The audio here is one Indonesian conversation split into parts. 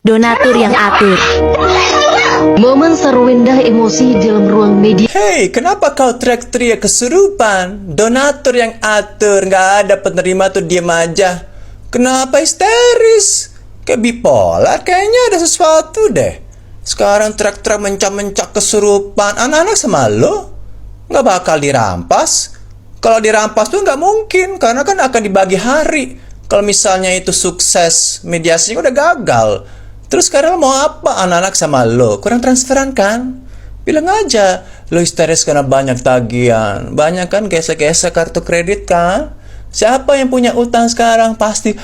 Donatur yang atur. Momen seru indah emosi di dalam ruang media. Hei, kenapa kau teriak-teriak kesurupan? Donatur yang atur, nggak ada penerima tuh diem aja. Kenapa histeris? Kayak bipolar, kayaknya ada sesuatu deh. Sekarang teriak-teriak mencak-mencak kesurupan. Anak-anak sama lo nggak bakal dirampas. Kalau dirampas tuh nggak mungkin, karena kan akan dibagi hari. Kalau misalnya itu sukses, mediasinya udah gagal. Terus sekarang lo mau apa anak-anak sama lo? Kurang transferan kan? Bilang aja, lo histeris karena banyak tagihan. Banyak kan gesek-gesek kartu kredit kan? Siapa yang punya utang sekarang? Pasti,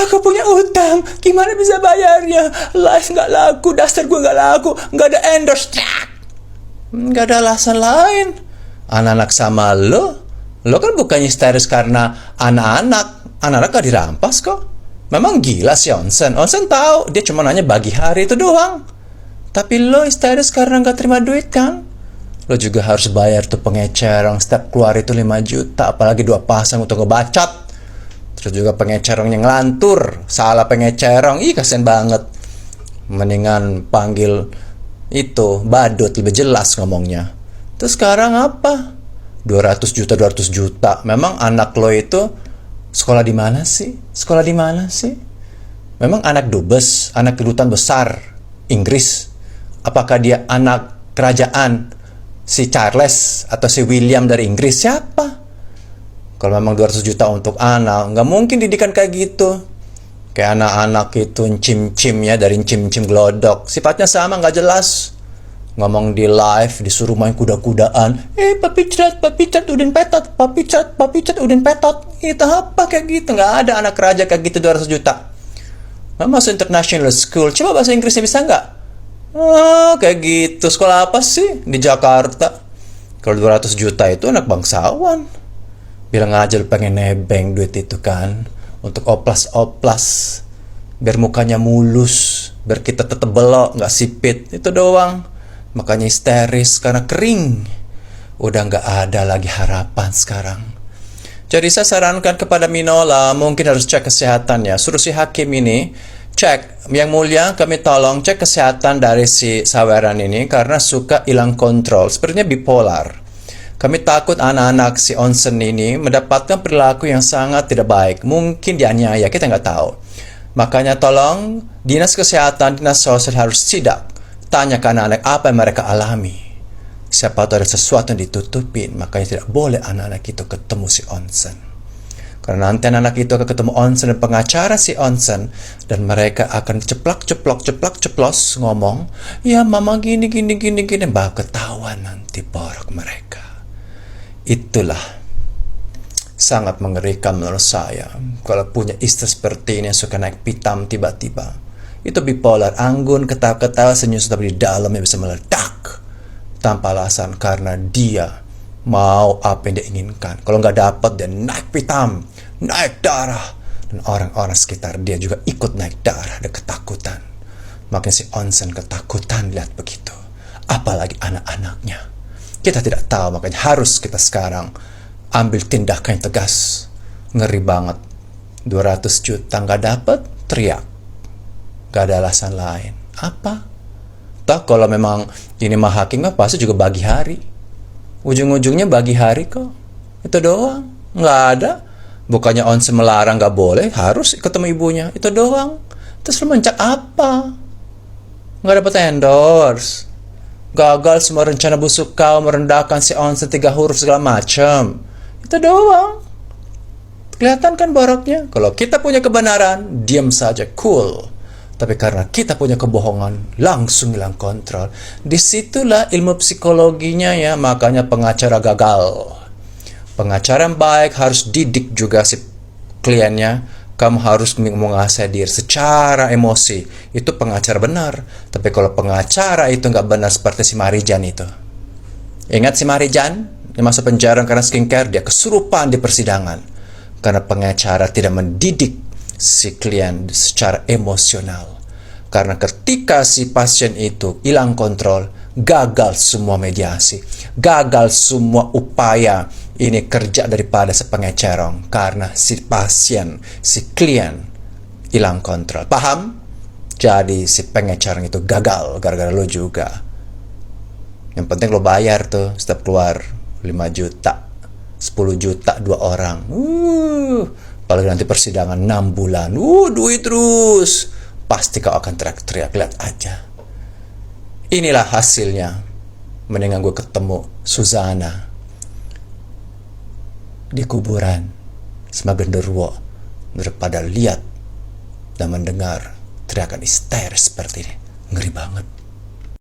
aku punya utang. Gimana bisa bayarnya? Live nggak laku, Duster gue nggak laku. Nggak ada endorse. Nggak ada alasan lain. Anak-anak sama lo kan bukannya histeris karena anak-anak. Anak-anak gak dirampas kok. Memang gila si Onsen. Onsen tahu, dia cuma nanya bagi hari itu doang. Tapi lo histeris karena gak terima duit kan? Lo juga harus bayar tuh pengecerong. Setiap keluar itu 5 juta. Apalagi 2 pasang untuk ngebacot. Terus juga pengecerongnya ngelantur. Salah pengecerong. Ih kasian banget. Mendingan panggil itu badut, lebih jelas ngomongnya. Terus sekarang apa? 200 juta. Memang anak lo itu sekolah di mana sih? Sekolah di mana sih? Memang anak dubes, anak kedutaan besar Inggris. Apakah dia anak kerajaan si Charles atau si William dari Inggris? Siapa? Kalau memang 200 juta untuk anak, nggak mungkin didikan kayak gitu. Kayak anak-anak itu cim-cim ya, dari cim-cim glodok. Sifatnya sama, nggak jelas. Ngomong di live, disuruh main kuda-kudaan. Papi cat, udin petot. Papi cat, udin petot. Itu apa kayak gitu? Nggak ada anak raja kayak gitu 200 juta. Masuk international school. Coba bahasa Inggrisnya bisa nggak? Kayak gitu. Sekolah apa sih di Jakarta? Kalau 200 juta itu anak bangsawan. Bilang aja lu pengen nebeng duit itu kan. Untuk oplas-oplas. Biar mukanya mulus. Biar kita tetep belok, nggak sipit. Itu doang. Makanya histeris karena kering. Udah nggak ada lagi harapan sekarang. Jadi saya sarankan kepada Minola, mungkin harus cek kesehatannya. Suruh si hakim ini cek. Yang mulia, kami tolong cek kesehatan dari si saweran ini karena suka hilang kontrol. Sepertinya bipolar. Kami takut anak-anak si Onsen ini mendapatkan perilaku yang sangat tidak baik. Mungkin dianiaya, kita nggak tahu. Makanya tolong dinas kesehatan, dinas sosial harus sidak. Tanya ke anak-anak apa yang mereka alami. Siapa tahu ada sesuatu yang ditutupin. Makanya tidak boleh anak-anak itu ketemu si Onsen. Karena nanti anak-anak itu akan ketemu Onsen dan pengacara si Onsen. Dan mereka akan ceplos ngomong. Ya mama gini. Bakal ketahuan nanti borok mereka. Itulah sangat mengerikan menurut saya. Kalau punya istri seperti ini yang suka naik pitam tiba-tiba. Itu bipolar, anggun, ketawa-ketawa, senyum, tapi di dalamnya bisa meledak tanpa alasan karena dia mau apa yang dia inginkan. Kalau nggak dapat, dia naik pitam, naik darah, dan orang-orang sekitar dia juga ikut naik darah dan ketakutan. Makanya si Onsen ketakutan lihat begitu, apalagi anak-anaknya. Kita tidak tahu, makanya harus kita sekarang ambil tindakan yang tegas. Ngeri banget. 200 juta nggak dapat, teriak. Gak ada alasan lain. Apa? Toh kalau memang ini mah hakim pasti juga bagi hari. Ujung-ujungnya bagi hari kok. Itu doang. Nggak ada. Bukannya Onsen melarang gak boleh. Harus ketemu ibunya. Itu doang. Terus lu mencak apa? Nggak dapat endorse. Gagal semua rencana busuk kau merendahkan si Onsen 3 huruf segala macam. Itu doang. Kelihatan kan boroknya? Kalau kita punya kebenaran, diam saja, cool. Tapi karena kita punya kebohongan, langsung hilang kontrol. Disitulah ilmu psikologinya ya, makanya pengacara gagal. Pengacara yang baik harus didik juga si kliennya. Kamu harus mengasah diri secara emosi. Itu pengacara benar. Tapi kalau pengacara itu nggak benar seperti si Marijan itu. Ingat si Marijan? Dia masuk penjara karena skincare, dia kesurupan di persidangan. Karena pengacara tidak mendidik si klien secara emosional. Karena ketika si pasien itu hilang kontrol, gagal semua mediasi, gagal semua upaya ini kerja daripada si pengecerong. Karena si pasien, si klien hilang kontrol. Paham? Jadi si pengecer itu gagal gara-gara lo juga. Yang penting lo bayar tuh setiap keluar 5 juta, 10 juta 2 orang. Apalagi nanti persidangan 6 bulan. Duit terus. Pasti kau akan teriak-teriak, lihat aja. Inilah hasilnya. Mendingan gue ketemu Suzana di kuburan sama genderuwo daripada lihat dan mendengar teriakan histeris seperti ini. Ngeri banget.